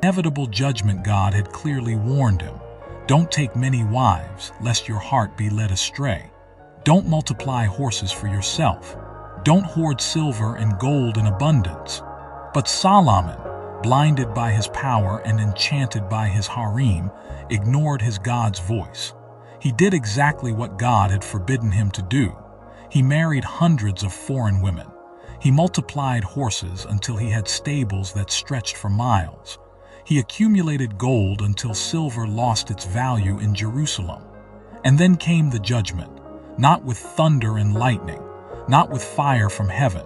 inevitable judgment. God had clearly warned him. Don't take many wives, lest your heart be led astray. Don't multiply horses for yourself. Don't hoard silver and gold in abundance. But Solomon, blinded by his power and enchanted by his harem, ignored his God's voice. He did exactly what God had forbidden him to do. He married hundreds of foreign women. He multiplied horses until he had stables that stretched for miles. He accumulated gold until silver lost its value in Jerusalem. And then came the judgment, not with thunder and lightning, not with fire from heaven,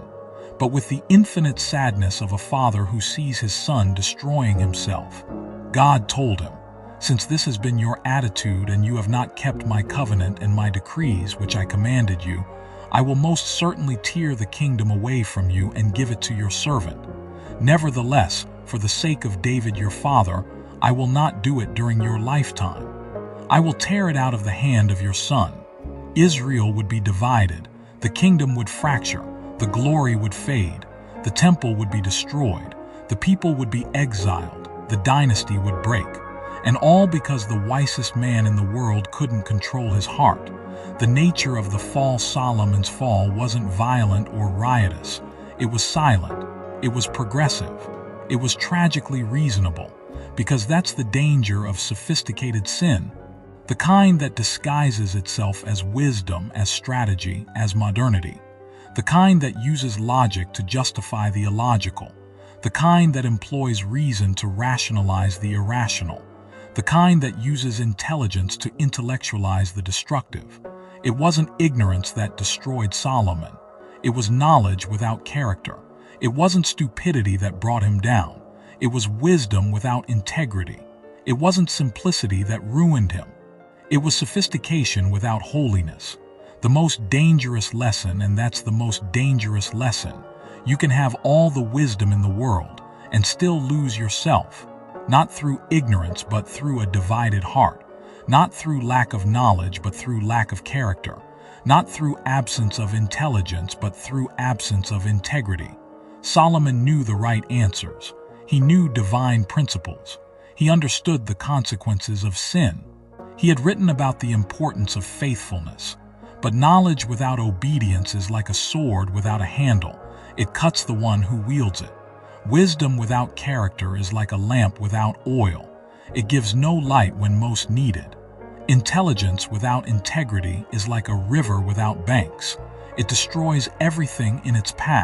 but with the infinite sadness of a father who sees his son destroying himself. God told him, "Since this has been your attitude and you have not kept my covenant and my decrees which I commanded you, I will most certainly tear the kingdom away from you and give it to your servant. Nevertheless, for the sake of David your father, I will not do it during your lifetime. I will tear it out of the hand of your son." Israel would be divided, the kingdom would fracture, the glory would fade, the temple would be destroyed, the people would be exiled, the dynasty would break. And all because the wisest man in the world couldn't control his heart. The nature of the fall, Solomon's fall, wasn't violent or riotous. It was silent. It was progressive. It was tragically reasonable, because that's the danger of sophisticated sin. The kind that disguises itself as wisdom, as strategy, as modernity. The kind that uses logic to justify the illogical. The kind that employs reason to rationalize the irrational. The kind that uses intelligence to intellectualize the destructive. It wasn't ignorance that destroyed Solomon. It was knowledge without character. It wasn't stupidity that brought him down. It was wisdom without integrity. It wasn't simplicity that ruined him. It was sophistication without holiness. The most dangerous lesson, and that's the most dangerous lesson. You can have all the wisdom in the world and still lose yourself. Not through ignorance, but through a divided heart. Not through lack of knowledge, but through lack of character. Not through absence of intelligence, but through absence of integrity. Solomon knew the right answers. He knew divine principles. He understood the consequences of sin. He had written about the importance of faithfulness. But knowledge without obedience is like a sword without a handle. It cuts the one who wields it. Wisdom without character is like a lamp without oil. It gives no light when most needed. Intelligence without integrity is like a river without banks. It destroys everything in its path.